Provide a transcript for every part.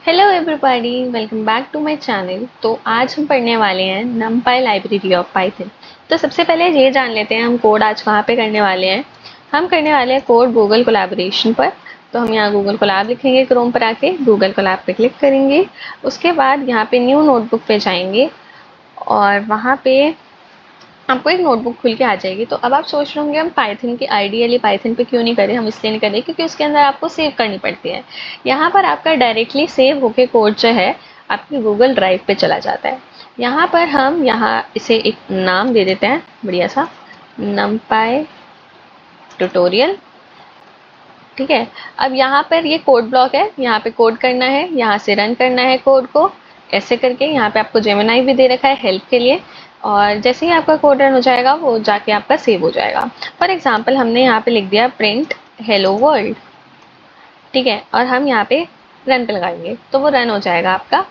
Hello everybody, welcome back to my channel. तो आज हम पढ़ने वाले हैं नमपाई लाइब्रेरी ऑफ पाइथन। तो सबसे पहले ये जान लेते हैं हम कोड आज कहाँ पे करने वाले हैं। हम करने वाले हैं कोड गूगल कोलैबोरेशन पर। तो हम यहाँ गूगल कोलैब लिखेंगे, क्रोम पर आके गूगल कोलैब पे क्लिक करेंगे। उसके बाद यहाँ पे न्यू नोटबुक पे जाएंगे और वहाँ पे आपको एक नोटबुक खुल के आ जाएगी। तो अब आप सोच रहे होंगे हम पाइथन की आइडियली पाइथन पे क्यों नहीं करें। हम इसलिए नहीं करें क्योंकि उसके अंदर आपको सेव करनी पड़ती है। यहाँ पर आपका डायरेक्टली सेव होके कोड जो है आपकी गूगल ड्राइव पे चला जाता है। यहाँ पर हम इसे एक नाम दे देते हैं बढ़िया सा, नमपाई ट्यूटोरियल। ठीक है। अब यहाँ पर ये कोड ब्लॉक है, यहाँ पे कोड करना है, यहाँ से रन करना है कोड को ऐसे करके। यहाँ पे आपको जेमिनाई भी दे रखा है हेल्प के लिए। और जैसे ही आपका कोड रन हो जाएगा वो जाके आपका सेव हो जाएगा। फॉर एग्जाम्पल हमने यहाँ पे लिख दिया प्रिंट हेलो वर्ल्ड। ठीक है। और हम यहाँ पे रन पे लगाएंगे तो वो रन हो जाएगा आपका।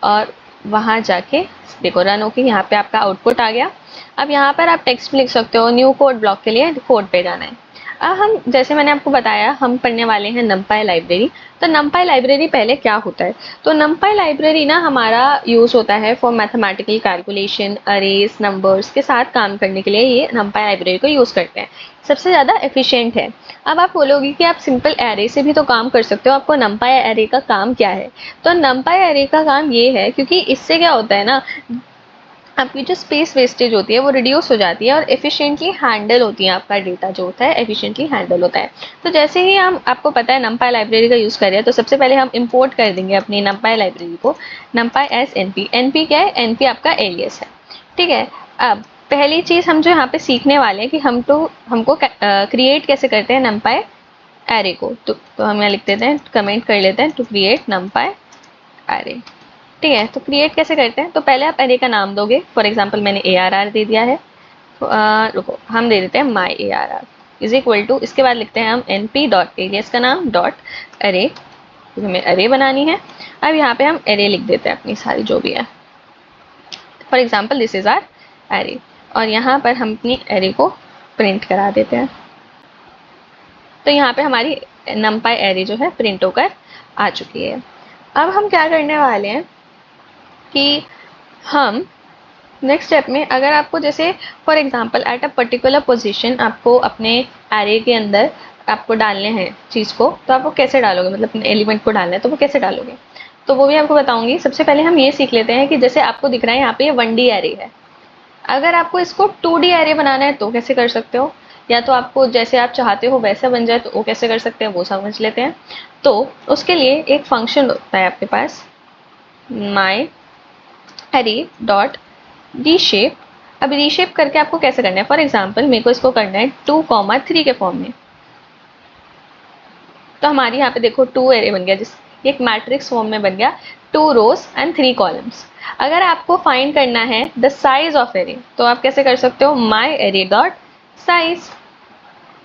और वहाँ जाके देखो रन होके यहाँ पे आपका आउटपुट आ गया। अब यहाँ पर आप टेक्स्ट भी लिख सकते हो। न्यू कोड ब्लॉक के लिए कोड पे जाना है। अब हम जैसे मैंने आपको बताया हम पढ़ने वाले हैं नमपाई लाइब्रेरी। तो नमपाई लाइब्रेरी पहले क्या होता है, तो नमपाई लाइब्रेरी ना हमारा यूज होता है for mathematical calculation, arrays, numbers के साथ काम करने के लिए। ये नमपाई लाइब्रेरी को यूज करते हैं, सबसे ज़्यादा एफिशिएंट है। अब आप बोलोगे कि आप सिंपल एरे से भी तो काम कर सकते हो, आपको नमपाई एरे का काम क्या है। तो नमपाई एरे का काम ये है, क्योंकि इससे क्या होता है ना, आपकी जो स्पेस वेस्टेज होती है वो रिड्यूस हो जाती है और एफिशिएंटली हैंडल होती है। आपका डेटा जो होता है एफिशिएंटली हैंडल होता है। तो जैसे ही हम आपको पता है नमपाई लाइब्रेरी का यूज़ कर रहे हैं, तो सबसे पहले हम इंपोर्ट कर देंगे अपनी नमपाई लाइब्रेरी को। नमपाई एस एनपी, एनपी क्या है, एनपी आपका एलियस है। ठीक है। अब पहली चीज़ हम जो यहाँ पे सीखने वाले हैं कि हमको क्रिएट कैसे करते हैं नमपाई एरे को। तो हम यहाँ लिख देते हैं, कमेंट कर लेते हैं, टू क्रिएट नमपाई एरे। ठीक है। तो क्रिएट कैसे करते हैं, तो पहले आप एरे का नाम दोगे। फॉर एग्जांपल मैंने ARR दे दिया है। तो रुको, हम दे देते हैं माई ARR इज इक्वल टू, इसके बाद लिखते हैं हम np डॉट एलियस का नाम डॉट अरे, क्योंकि हमें अरे बनानी है। अब यहाँ पे हम अरे लिख देते हैं अपनी सारी जो भी है। For example this is are array, और यहाँ पर हम अपनी अरे को प्रिंट करा देते हैं। तो यहाँ पे हमारी नमपाई एरे जो है प्रिंट होकर आ चुकी है। अब हम क्या करने वाले हैं कि हम नेक्स्ट स्टेप में, अगर आपको जैसे for example at a particular position आपको अपने एरे के अंदर आपको डालने हैं चीज़ को, तो आप वो कैसे डालोगे, मतलब एलिमेंट को डालना है तो वो कैसे डालोगे, तो वो भी आपको बताऊंगी। सबसे पहले हम ये सीख लेते हैं कि जैसे आपको दिख रहा है यहाँ पे ये 1D एरे है। अगर आपको इसको 2D एरे बनाना है तो कैसे कर सकते हो, या तो आपको जैसे आप चाहते हो वैसा बन जाए तो वो कैसे कर सकते हैं वो समझ लेते हैं। तो उसके लिए एक फंक्शन होता है आपके पास, माई एरे डॉट रीशेप। अब रीशेप करके आपको कैसे करना है, फॉर एग्जाम्पल मेरे को इसको करना है 2,3 के फॉर्म में। तो हमारी यहाँ पे देखो 2 एरे बन गया, जिस एक मैट्रिक्स फॉर्म में बन गया, 2 रोज एंड 3 कॉलम्स। अगर आपको फाइंड करना है द साइज ऑफ एरे, तो आप कैसे कर सकते हो, माई एरे डॉट साइज।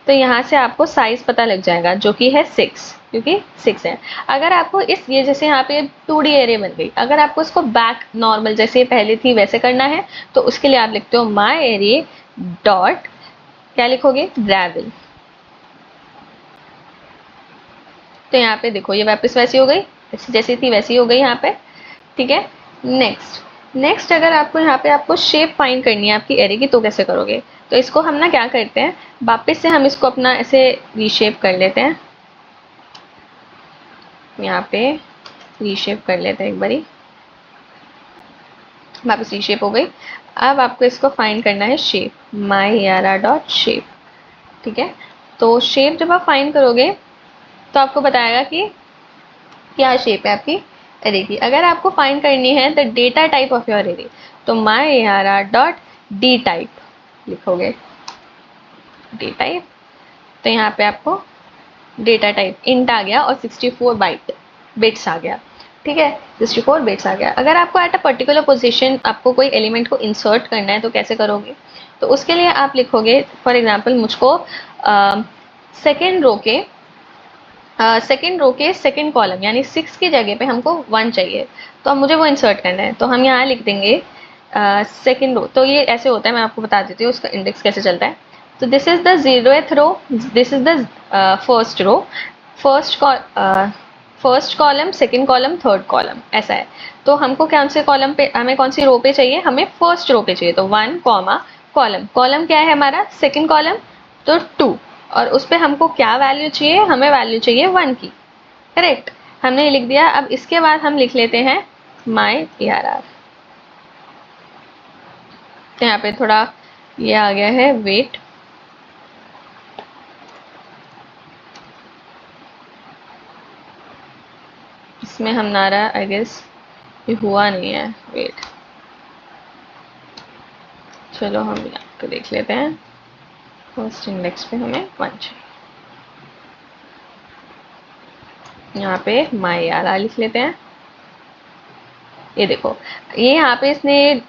तो यहाँ से आपको साइज पता लग जाएगा जो कि है 6, क्योंकि 6 है। अगर आपको ये जैसे यहाँ पे 2D एरे बन गई, अगर आपको इसको बैक नॉर्मल जैसे पहले थी वैसे करना है, तो उसके लिए आप लिखते हो माई एरे डॉट, क्या लिखोगे, ग्रेवल। तो यहाँ पे देखो ये वापस वैसी हो गई, जैसी थी वैसी हो गई यहाँ पे। ठीक है। नेक्स्ट अगर आपको यहाँ पे आपको शेप फाइंड करनी है आपकी एरे की, तो कैसे करोगे, तो इसको हम ना क्या करते हैं, वापस से हम इसको अपना ऐसे रीशेप कर लेते हैं। यहाँ पे रीशेप कर लेते हैं एक बारी, वापस रीशेप हो गई। अब आपको इसको फाइंड करना है शेप, माई ARR डॉट शेप। ठीक है। तो शेप जब आप फाइंड करोगे तो आपको बताएगा कि क्या शेप है आपकी एरे की। अगर आपको फाइंड करनी है the data type of your array, तो माई ARR डॉट डी टाइप लिखोगे, डी टाइप। तो यहाँ पे आपको डेटा टाइप इंट आ गया और 64 बिट्स आ गया। ठीक है, 64 बिट्स आ गया। अगर आपको एट अ पर्टिकुलर पोजीशन आपको कोई एलिमेंट को इंसर्ट करना है तो कैसे करोगे, तो उसके लिए आप लिखोगे, फॉर एग्जांपल मुझको सेकेंड रो के सेकेंड कॉलम यानी 6 की जगह पे हमको 1 चाहिए, तो अब मुझे वो इंसर्ट करना है। तो हम यहाँ लिख देंगे सेकेंड रो। तो ये ऐसे होता है, मैं आपको बता देती हूँ उसका इंडेक्स कैसे चलता है। तो this is the 0th row, this is the first row, first first column, second column, third column, ऐसा है। तो हमको कौन से कॉलम पे, हमें कौन सी रो पे चाहिए, हमें फर्स्ट रो पे चाहिए। तो 1 कॉमा कॉलम, कॉलम क्या है हमारा, सेकंड कॉलम, तो 2, और उस पे हमको क्या वैल्यू चाहिए, हमें वैल्यू चाहिए 1 की, करेक्ट। हमने लिख दिया। अब इसके बाद हम लिख लेते हैं माई ARR। तो यहाँ पे थोड़ा ये आ गया है वेट, इसमें हम नारा आई गेस ये हुआ नहीं है, वेट, चलो हम यहाँ पे देख लेते हैं। फर्स्ट इंडेक्स पे हमें 1 चाहिए, यहाँ पे माई ARR लिख लेते हैं। ये देखो, ये यहाँ पे इसने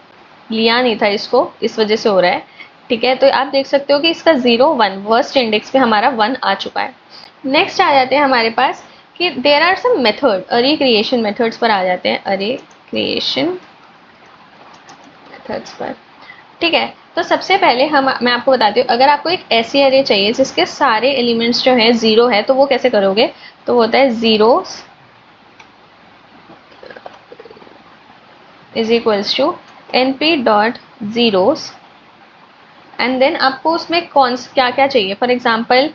लिया नहीं था इसको, इस वजह से हो रहा है, ठीक है। तो आप देख सकते हो कि इसका 0 1 फर्स्ट इंडेक्स पे हमारा 1 आ चुका है। नेक्स्ट आ जाते हैं हमारे पास कि देयर आर सम मेथड, अरे क्रिएशन मेथड्स पर आ जाते हैं, अरे क्रिएशन मेथड्स पर, ठीक है। तो सबसे पहले मैं आपको बताती हूँ, अगर आपको एक ऐसी अरे चाहिए जिसके सारे एलिमेंट्स जो है 0 है, तो वो कैसे करोगे, तो वो होता है zeros is equals to np dot zeros, and then आपको उसमें कौन क्या क्या चाहिए। फॉर एग्जाम्पल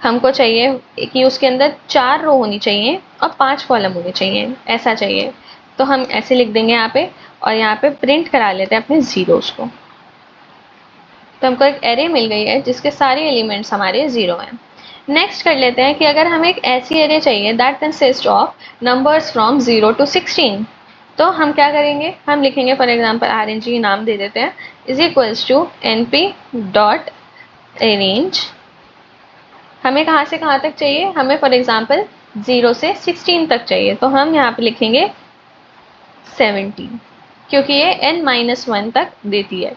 हमको चाहिए कि उसके अंदर 4 रो होनी चाहिए और 5 कॉलम होने चाहिए, ऐसा चाहिए। तो हम ऐसे लिख देंगे यहाँ पे, और यहाँ पे प्रिंट करा लेते हैं अपने जीरोस को। तो हमको एक एरे मिल गई है जिसके सारे एलिमेंट्स हमारे 0 हैं। नेक्स्ट कर लेते हैं कि अगर हमें एक ऐसी एरे चाहिए that consist of numbers from 0 to 16, तो हम क्या करेंगे, हम लिखेंगे फॉर एग्जाम्पल RNG नाम दे देते हैं, is equals to np dot arange. हमें कहाँ से कहाँ तक चाहिए, हमें फॉर एग्जाम्पल 0 से 16 तक चाहिए, तो हम यहाँ पे लिखेंगे 17, क्योंकि ये n-1 तक देती है,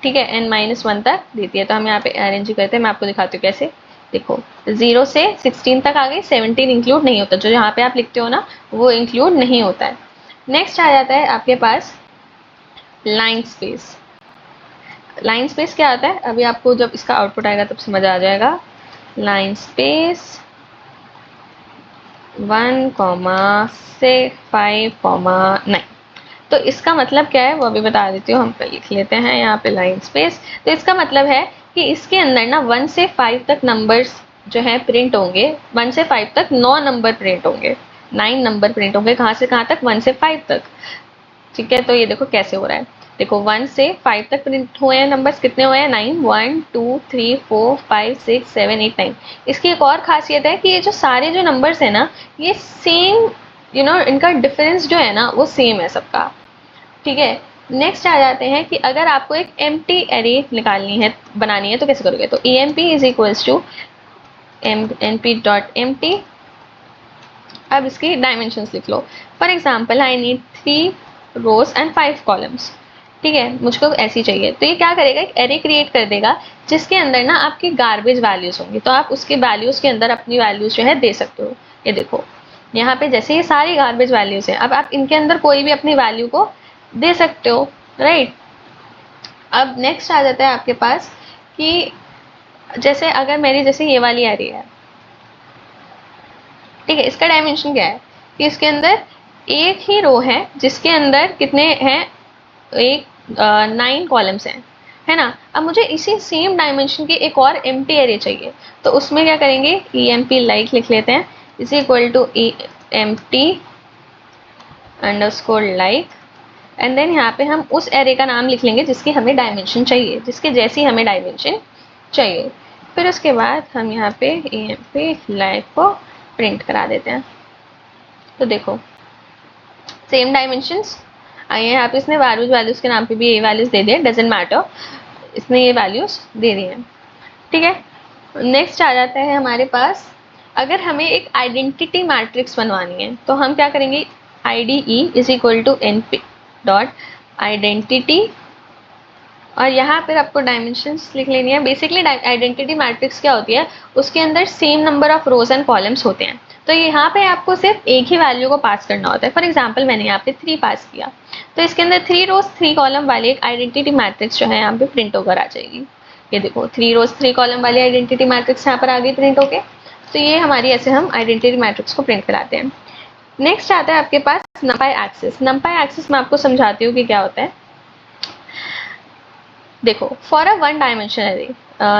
ठीक है, n-1 तक देती है। तो हम यहाँ पे अरेंज करते हैं, मैं आपको दिखाती हूँ कैसे। देखो 0 से 16 तक आ गई, 17 इंक्लूड नहीं होता, जो यहाँ पे आप लिखते हो ना वो इंक्लूड नहीं होता है। नेक्स्ट आ जाता है आपके पास लाइन स्पेस। लाइन स्पेस क्या आता है, अभी आपको जब इसका आउटपुट आएगा तब समझ आ जाएगा। Line space 1, 5, 9। तो इसका मतलब क्या है वो अभी बता देती हूँ, हम लिख लेते हैं यहाँ पे लाइन स्पेस। तो इसका मतलब है कि इसके अंदर ना 1 से 5 तक नंबर्स जो है प्रिंट होंगे, 1 से 5 तक 9 नंबर प्रिंट होंगे, 9 नंबर प्रिंट होंगे। कहाँ से कहाँ तक, 1 से 5 तक, ठीक है। तो ये देखो कैसे हो रहा है, देखो 1 से 5 तक प्रिंट हुए हैं नंबर्स, कितने हुए हैं 9, 1 2 3 4 5 6 7 8 9। इसकी एक और खासियत है कि ये जो सारे जो नंबर्स है ना, ये सेम इनका डिफरेंस जो है ना वो सेम है सबका, ठीक है। नेक्स्ट आ जाते हैं कि अगर आपको एक एम्प्टी एरे निकालनी है, बनानी है, तो कैसे करोगे, तो emp is equals to np dot empty. अब इसकी डायमेंशंस लिख लो। For example I need 3 rows and 5 columns, ठीक है, मुझको ऐसी चाहिए। तो ये क्या करेगा, एक एरे क्रिएट कर देगा जिसके अंदर ना आपकी गार्बेज वैल्यूज होंगी, तो आप उसके वैल्यूज के अंदर अपनी वैल्यूज जो है दे सकते हो। ये देखो यहाँ पे जैसे ये सारी गार्बेज वैल्यूज हैं, अब आप इनके अंदर कोई भी अपनी वैल्यू को दे सकते हो, राइट। अब नेक्स्ट आ जाता है आपके पास कि जैसे अगर मेरी जैसे ये वाली एरे है, ठीक है, इसका डायमेंशन क्या है कि इसके अंदर एक ही रो है जिसके अंदर कितने हैं, 9 कॉलम्स हैं, है ना। अब मुझे इसी सेम डायमेंशन की एक और एम्प्टी एरे चाहिए, तो उसमें क्या करेंगे, emp लाइक लिख लेते हैं, is equal to empty underscore like, and then यहाँ पे हम उस एरे का नाम लिख लेंगे जिसकी हमें डायमेंशन चाहिए, जिसके जैसी हमें डायमेंशन चाहिए। फिर उसके बाद हम यहाँ पे emp लाइक को प्रिंट करा देते हैं। तो देखो सेम डायमेंशंस आई है यहाँ पे, इसने वैल्यूज के नाम पे भी ये वैल्यूज दे दिए, डजेंट मैटर, इसने ये वैल्यूज दे दी हैं, ठीक है। नेक्स्ट आ जाता है हमारे पास, अगर हमें एक आइडेंटिटी मैट्रिक्स बनवानी है, तो हम क्या करेंगे, IDE is equal to np dot identity, और यहाँ पर आपको डायमेंशंस लिख लेनी है। बेसिकली आइडेंटिटी मैट्रिक्स क्या होती है, उसके अंदर same number of rose and columns होते हैं, तो यहाँ पे आपको सिर्फ एक ही वैल्यू को पास करना होता है। फॉर एग्जाम्पल मैंने यहाँ पे 3 पास किया, तो इसके अंदर 3 रोज 3 कॉलम वाली एक आइडेंटिटी मैट्रिक्स जो है यहाँ पे प्रिंट होकर आ जाएगी। ये देखो 3 रोज 3 कॉलम वाली आइडेंटिटी मैट्रिक्स यहाँ पर आ गई प्रिंट होके। तो ये हमारी ऐसे हम आइडेंटिटी मैट्रिक्स को प्रिंट कराते हैं। नेक्स्ट आता है आपके पास नंपाई एक्सिस। नंपाई एक्सिस मैं आपको समझाती हूँ कि क्या होता है। देखो, for a one dimension array,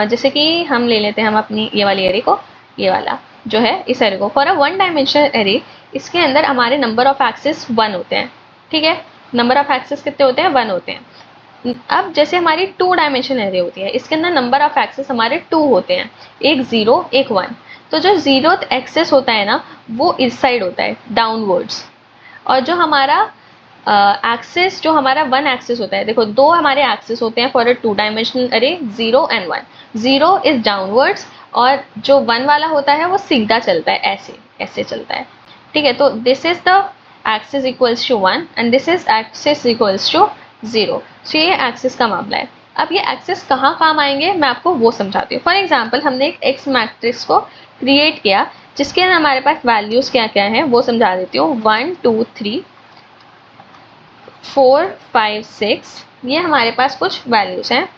जैसे कि हम ले लेते हैं हम अपनी ये वाली एरे को, ये वाला जो है इस एरे को, for a one dimension array, इसके अंदर हमारे नंबर ऑफ एक्सिस 1 होते हैं। ठीक है, नंबर ऑफ एक्सिस कितने होते हैं? 1 होते हैं। अब जैसे हमारी 2 डायमेंशन एरे होती है, इसके अंदर नंबर ऑफ एक्सिस हमारे 2 होते हैं, एक 0 एक 1। तो जो 0th एक्सिस होता है ना, वो इस साइड होता है, डाउनवर्ड्स। और जो हमारा एक्सिस, जो हमारा 1 एक्सिस होता है, देखो 2 हमारे एक्सिस होते हैं फॉर अ 2 डायमेंशनल अरे, 0 एंड 1। 0 इज डाउनवर्ड्स और जो 1 वाला होता है वो सीधा चलता है, ऐसे ऐसे चलता है। ठीक है, तो this is the axis equals to 1 and this is axis equals to 0। So ये एक्सिस का मामला है। अब ये एक्सिस कहाँ काम आएंगे मैं आपको वो समझाती हूँ। फॉर एग्जाम्पल, हमने एक एक्स मैट्रिक्स को क्रिएट किया जिसके अंदर हमारे पास वैल्यूज क्या क्या हैं वो समझा देती हूँ। 1 2 3 4 5 6, ये हमारे पास कुछ वैल्यूज हैं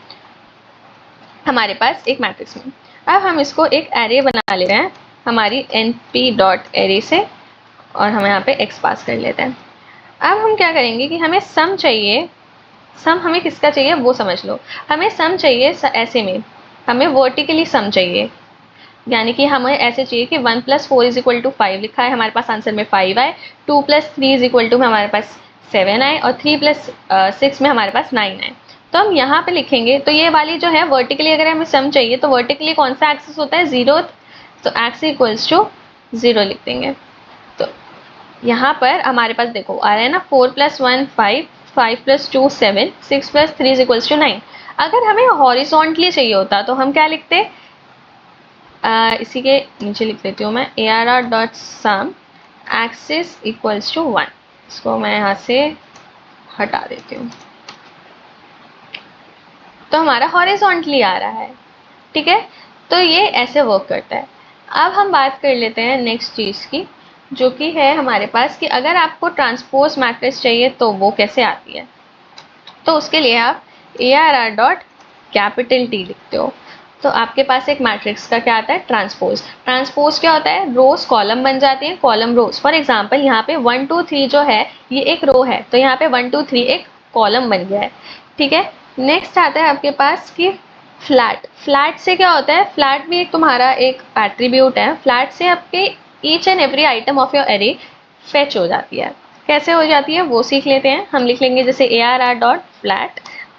हमारे पास एक मैट्रिक्स में। अब हम इसको एक एरे बना ले रहे हैं हमारी np.array से, और हम यहाँ पे x पास कर लेते हैं। अब हम क्या करेंगे कि हमें सम चाहिए। सम हमें किसका चाहिए वो समझ लो। हमें सम चाहिए ऐसे में, हमें वर्टिकली सम चाहिए, यानी कि हमें ऐसे चाहिए कि 1 + 4 = 5 लिखा है, हमारे पास आंसर में 5 आए, 2 + 3 = में हमारे पास 7 आए, और 3 + 6 में हमारे पास 9 आए। तो हम यहाँ पे लिखेंगे, तो ये वाली जो है वर्टिकली अगर हमें सम चाहिए तो वर्टिकली कौन सा एक्सिस होता है? 0। तो x = 0 लिख देंगे। तो यहाँ पर हमारे पास देखो आ रहा है ना, 4 + 1 5, 5 + 2 7, 6 + 3 = 9। अगर हमें हॉरिजॉन्टली चाहिए होता तो हम क्या लिखते? इसी के नीचे लिख देती हूँ मैं, arr.sum एक्सिस इक्वल्स टू 1। इसको मैं यहाँ से हटा देती हूँ, तो हमारा हॉरिजॉन्टली आ रहा है। ठीक है, तो ये ऐसे वर्क करता है। अब हम बात कर लेते हैं नेक्स्ट चीज़ की, जो कि है हमारे पास कि अगर आपको ट्रांसपोज मैट्रिक्स चाहिए तो वो कैसे आती है। तो उसके लिए आप arr.T लिखते हो, तो आपके पास एक मैट्रिक्स का क्या आता है? ट्रांसपोज। ट्रांसपोज क्या होता है? रोज कॉलम बन जाती हैं, कॉलम रोज। फॉर एग्जांपल यहाँ पे 1 2 3 जो है ये एक रो है, तो यहाँ पे 1 2 3 एक कॉलम बन गया है। ठीक है, नेक्स्ट आता है आपके पास कि फ्लैट। फ्लैट से क्या होता है? फ्लैट भी एक तुम्हारा एक एट्रीब्यूट है। फ्लैट से आपके each and every item of your array fetch हो जाती है। कैसे हो जाती है वो सीख लेते हैं। हम लिख लेंगे जैसे arr.flat,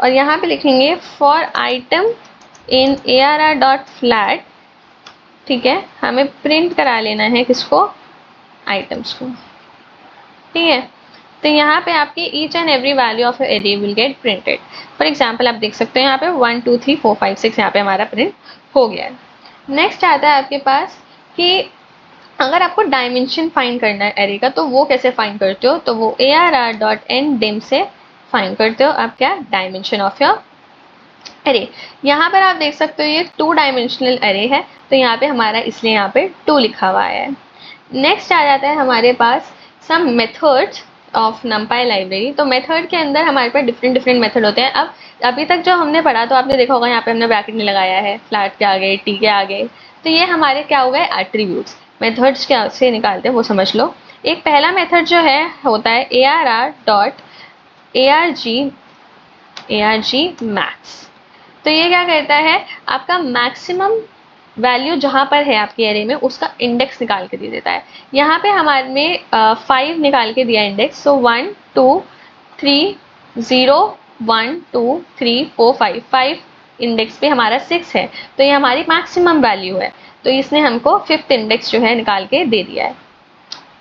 और यहाँ पे लिखेंगे फॉर आइटम इन arr.flat। ठीक है, हमें प्रिंट करा लेना है किसको? आइटम्स को। ठीक है, तो यहाँ पे आपकी each and every value of array will get printed. For example आप देख सकते हैं यहाँ पे 1 2 3 4 5 6 यहाँ पे हमारा प्रिंट हो गया है। नेक्स्ट आता है आपके पास कि अगर आपको डायमेंशन फाइंड करना है एरे का, तो वो कैसे फाइंड करते हो? तो वो arr.ndim से फाइंड करते हो आप क्या? Dimension of your array. यहाँ पर आप देख सकते हो ये 2 डायमेंशनल एरे है, तो यहाँ पे हमारा इसलिए यहाँ पे 2 लिखा हुआ है। नेक्स्ट आ जाता है हमारे पास some methods of numpy library. तो मेथड के अंदर हमारे पास डिफरेंट मेथड होते हैं। अब अभी तक जो हमने पढ़ा तो आपने देखा होगा यहाँ पे हमने ब्रैकेट में लगाया है, फ्लैट के आगे, टी के आगे, तो ये हमारे क्या हो गए? एट्रीब्यूट्स। मेथड्स क्या से निकालते हैं वो समझ लो। एक पहला मेथड जो है होता है arr.arg max। तो ये क्या करता है? आपका मैक्सिमम वैल्यू जहाँ पर है आपके एरे में उसका इंडेक्स निकाल के दे देता है। यहाँ पे हमारे में 5 निकाल के दिया इंडेक्स, सो 1 2 3 0 1 2 3 4 5, 5 इंडेक्स पे हमारा 6 है, तो ये हमारी मैक्सिमम वैल्यू है, तो इसने हमको 5th इंडेक्स जो है निकाल के दे दिया है।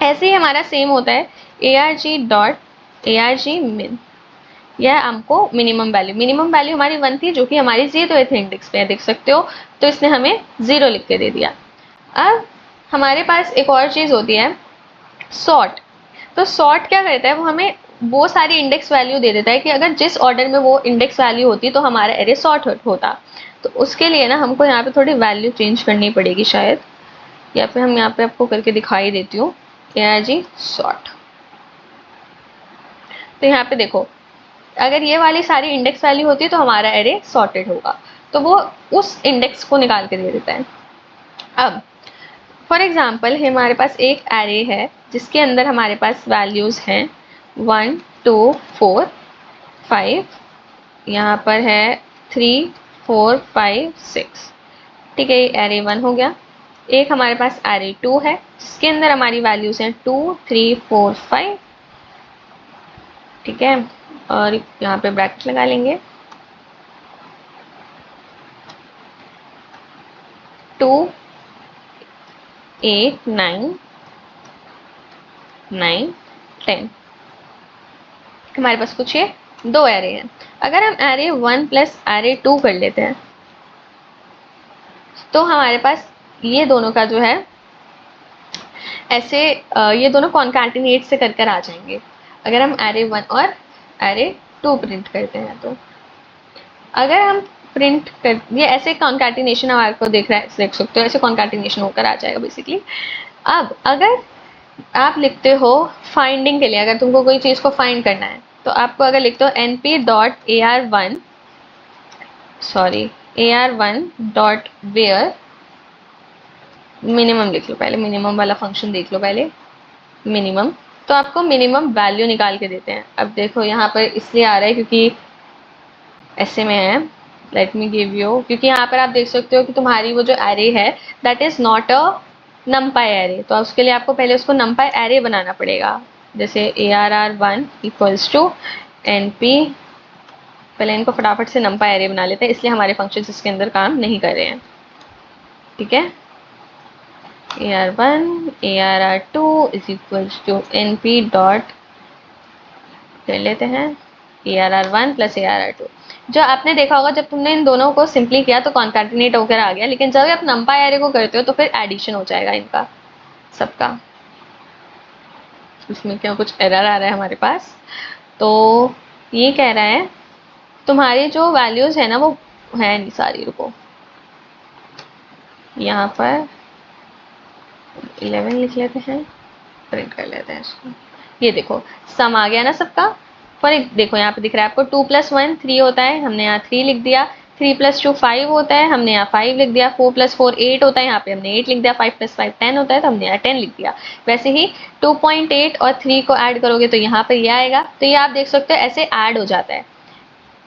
ऐसे ही हमारा सेम होता है arg.arg min, यह हमको मिनिमम वैल्यू हमारी 1 थी जो कि हमारी 0th इंडेक्स पे है, देख सकते हो, तो इसने हमें 0 लिख के दे दिया। अब हमारे पास एक और चीज़ होती है सॉर्ट। तो सॉर्ट क्या करता है? वो हमें वो सारी इंडेक्स वैल्यू दे देता है कि अगर जिस ऑर्डर में वो इंडेक्स वैल्यू होती तो हमारा एरे सॉर्ट होता। तो उसके लिए ना हमको यहाँ पे थोड़ी वैल्यू चेंज करनी पड़ेगी शायद, या फिर हम यहाँ पे आपको करके दिखाई देती हूँ arg सॉर्ट। तो यहाँ पे देखो, अगर ये वाली सारी इंडेक्स वैल्यू होती तो हमारा एरे सॉर्टेड होगा, तो वो उस इंडेक्स को निकाल के दे देता है। अब फॉर एग्जाम्पल हमारे पास एक एरे है जिसके अंदर हमारे पास वैल्यूज़ हैं 1 2 4 5, यहाँ पर है 3 4 5 6। ठीक है, ये एरे 1 हो गया। एक हमारे पास एरे 2 है जिसके अंदर हमारी वैल्यूज़ हैं 2 3 4 5। ठीक है, और यहाँ पे ब्रैकेट लगा लेंगे। 2 8 9 9 10। हमारे पास कुछ ये दो एरे हैं। अगर हम एरे 1 प्लस एरे 2 कर लेते हैं तो हमारे पास ये दोनों का जो है ऐसे ये दोनों कॉन्कैटिनेट से कर कर आ जाएंगे अगर हम एरे 1 और एरे 2 प्रिंट करते हैं। तो अगर हम प्रिंट कर ये ऐसे कॉन्कैटिनेशन हमारे को देख सकते हो, ऐसे कॉन्कैटिनेशन होकर आ जाएगा बेसिकली। अब अगर आप लिखते हो फाइंडिंग के लिए, अगर तुमको कोई चीज़ को फाइंड करना है तो आपको अगर लिखते हो np.ar1 सॉरी ar1.where मिनिमम लिख लो पहले, मिनिमम वाला फंक्शन देख लो पहले, मिनिमम। तो आपको मिनिमम वैल्यू निकाल के देते हैं। अब देखो यहाँ पर इसलिए आ रहा है क्योंकि ऐसे में है, लेट मी गिव यू, क्योंकि यहाँ पर आप देख सकते हो कि तुम्हारी वो जो एरे है that is not a नमपाई array, तो उसके लिए आपको पहले उसको नमपाई एरे बनाना पड़ेगा। जैसे ARR1 इक्वल्स टू NP, पहले इनको फटाफट से नमपाई एरे बना लेते हैं, इसलिए हमारे फंक्शंस इसके अंदर काम नहीं कर रहे हैं। ठीक है, AR1 ARR2 is equals to NP dot कर लेते हैं ARR1 प्लस ARR2। जो आपने देखा होगा जब तुमने इन दोनों को सिंपली किया तो कॉन्कैटिनेट होकर आ गया, लेकिन जब आप नंपाई एरे को करते हो तो फिर एडिशन हो जाएगा इनका सबका। इसमें क्या कुछ एरर आ रहा है हमारे पास, तो ये कह रहा है तुम्हारी जो वैल्यूज है ना वो है नहीं सारी, रुको यहाँ पर 11 लिख लेते हैं, प्रिंट कर लेते हैं इसको। ये देखो सम आ गया ना सबका। पर देखो यहाँ पे दिख रहा है आपको 2 + 1 3 होता है, हमने यहाँ 3 लिख दिया। 3 + 2 5 होता है, हमने यहाँ 5 लिख दिया। 4 + 4 8 होता है, यहाँ पे हमने 8 लिख दिया। 5 + 5 10 होता है, तो हमने यहाँ 10 लिख दिया। वैसे ही 2.8 और 3 को ऐड करोगे तो यहाँ पे ये आएगा। तो ये आप देख सकते हो ऐसे ऐड हो जाता है।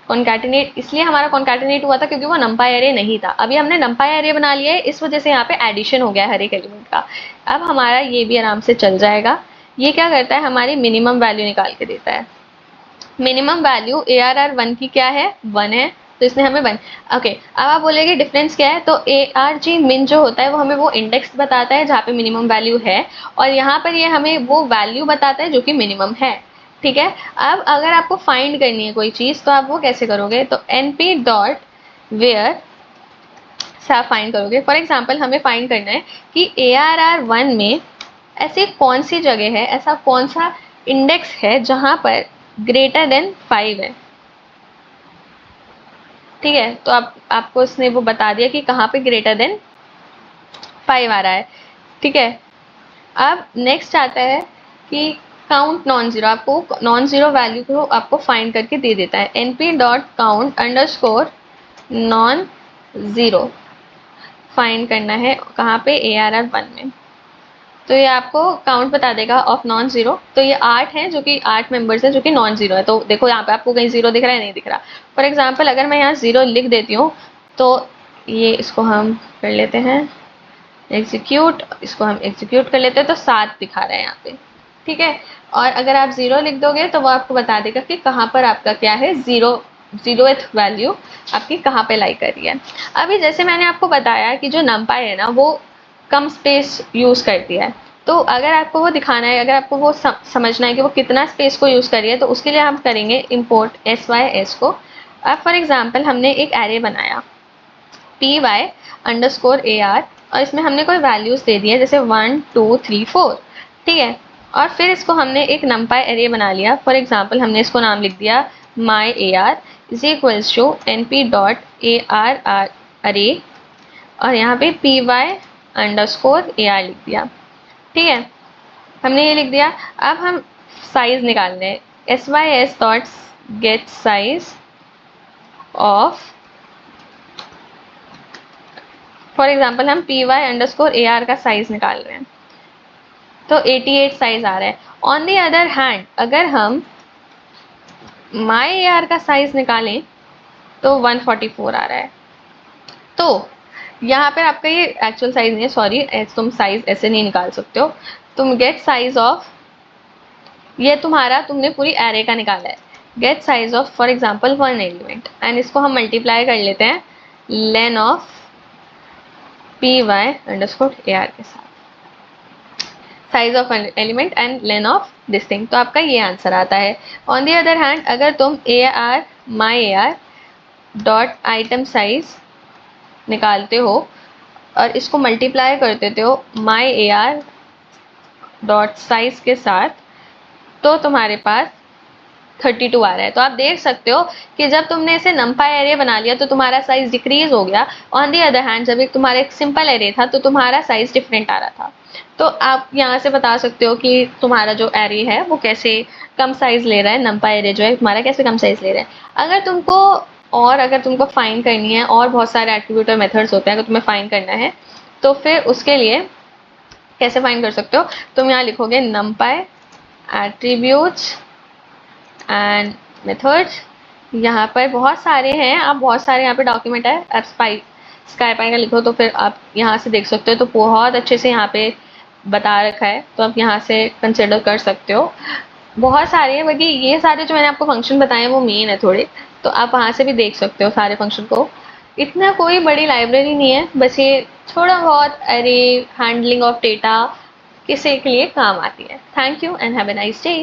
कॉन्कैटिनेट इसलिए हमारा कॉन्कैटिनेट हुआ था क्योंकि वो नंपाई एरे नहीं था। अभी हमने नंपाई एरे बना लिया है, इस वजह से यहाँ पे एडिशन हो गया है हर एक एलिमेंट का। अब हमारा ये भी आराम से चल जाएगा। ये क्या करता है, हमारी मिनिमम वैल्यू निकाल के देता है। मिनिमम वैल्यू ARR1 की क्या है, 1 है, तो इसने हमें 1। ओके, अब आप बोलेंगे डिफरेंस क्या है, तो ARG min जो होता है वो हमें वो इंडेक्स बताता है जहाँ पे मिनिमम वैल्यू है, और यहाँ पर ये हमें वो वैल्यू बताता है जो कि मिनिमम है। ठीक है, अब अगर आपको फाइंड करनी है कोई चीज़ तो आप वो कैसे करोगे, तो np.where से आप फाइंड करोगे। फॉर एग्जाम्पल हमें फाइंड करना है कि ARR1 में ऐसी कौन सी जगह है, ऐसा कौन सा इंडेक्स है जहाँ पर ग्रेटर देन 5 है। ठीक है, तो आपको इसने वो बता दिया कि कहाँ पे ग्रेटर देन 5 आ रहा है। ठीक है, अब नेक्स्ट आता है कि काउंट नॉन जीरो, आपको नॉन जीरो वैल्यू को आपको फाइंड करके दे देता है। np.count_, नॉन जीरो फाइंड करना है कहाँ पे, ARR1 में। तो ये आपको काउंट बता देगा ऑफ नॉन जीरो। तो ये 8 हैं जो कि 8 मेंबर्स हैं जो कि नॉन जीरो है। तो देखो यहाँ पे आपको कहीं जीरो दिख रहा है, नहीं दिख रहा। फॉर एग्जांपल अगर मैं यहाँ जीरो लिख देती हूँ तो ये इसको हम कर लेते हैं एग्जीक्यूट, इसको हम एग्जीक्यूट कर लेते हैं तो 7 दिखा रहा है यहाँ पे। ठीक है, और अगर आप जीरो लिख दोगे तो वो आपको बता देगा कि कहाँ पर आपका क्या है, जीरोथ वैल्यू आपकी कहाँ पे लाई कर रही है। अभी जैसे मैंने आपको बताया कि जो नंपाई है ना वो कम स्पेस यूज़ करती है, तो अगर आपको वो दिखाना है, अगर आपको वो समझना है कि वो कितना स्पेस को यूज़ कर रही है, तो उसके लिए हम करेंगे इम्पोर्ट SYS को। अब फॉर एग्जांपल हमने एक एरे बनाया py_ar और इसमें हमने कोई वैल्यूज़ दे दी है जैसे 1 2 3 4। ठीक है, और फिर इसको हमने एक नंपाई एरे बना लिया। फॉर एग्जांपल हमने इसको नाम लिख दिया my_ar is equals to np.arr array और यहाँ पे py_ar लिख दिया। ठीक है, हमने ये लिख दिया। अब हम साइज निकालने हैं, SYS.getSize ऑफ फॉर एग्जाम्पल हम py_ar का साइज निकाल रहे हैं तो 88 साइज आ रहा है। ऑन द अदर हैंड अगर हम my_ar का साइज निकालें तो 144 आ रहा है। तो यहाँ पर आपका ये एक्चुअल साइज नहीं है, सॉरी, तुम साइज ऐसे नहीं निकाल सकते हो। तुम गेट साइज ऑफ, ये तुम्हारा तुमने पूरी एरे का निकाला है, get size of for example 1 element and इसको हम मल्टीप्लाई कर लेते हैं लेन ऑफ py_ar के साथ, size of element and lane of this thing. तो आपका ये आंसर आता है। ऑन द अदर हैंड अगर तुम ar my_ar dot item size निकालते हो और इसको मल्टीप्लाई कर देते हो my_ar डॉट साइज के साथ तो तुम्हारे पास 32 आ रहा है। तो आप देख सकते हो कि जब तुमने इसे नंपाई एरे बना लिया तो तुम्हारा साइज डिक्रीज हो गया। ऑन दी अदर हैंड जब एक तुम्हारा एक सिंपल एरे था तो तुम्हारा साइज डिफरेंट आ रहा था। तो आप यहाँ से बता सकते हो कि तुम्हारा जो एरे है वो कैसे कम साइज ले रहा है, नंपाई एरे जो है तुम्हारा कैसे कम साइज ले रहा है। अगर तुमको फाइंड करनी है और बहुत सारे एट्रीब्यूट और मेथड्स होते हैं, अगर तुम्हें फाइंड करना है तो फिर उसके लिए कैसे फाइंड कर सकते हो, तुम यहाँ लिखोगे नंपाई एट्रीब्यूट्स एंड मेथड्स। यहाँ पर बहुत सारे हैं, आप बहुत सारे यहाँ पे डॉक्यूमेंट है, आप स्काईपाई का लिखो तो फिर आप यहाँ से देख सकते हो। तो बहुत अच्छे से यहाँ पे बता रखा है, तो आप यहाँ से कंसिडर कर सकते हो। बहुत सारे हैं, बाकी ये सारे जो मैंने आपको फंक्शन बताए हैं वो मेन है थोड़े, तो आप वहाँ से भी देख सकते हो सारे फंक्शन को। इतना कोई बड़ी लाइब्रेरी नहीं है, बस ये थोड़ा बहुत अरे हैंडलिंग ऑफ डेटा किसी के लिए काम आती है। Thank you and have a nice day.